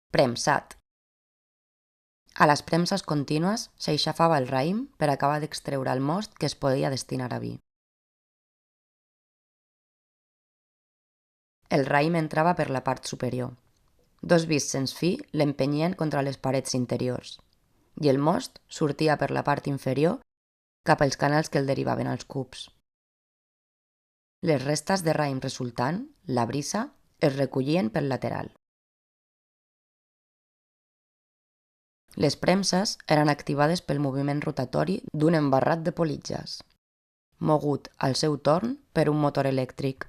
Premsat. A les premses contínues s'aixafava el raïm per acabar d'extreure el most que es podia destinar a vi. El raïm entrava per la part superior. Dos vits sense fi l'empenyien contra les parets interiors, i el most sortia per la part inferior cap als canals que el derivaven als cups. Les restes de raïm resultant, la brisa, es recollien pel lateral. Les premses eren activades pel moviment rotatori d'un embarrat de politges, mogut al seu torn per un motor elèctric.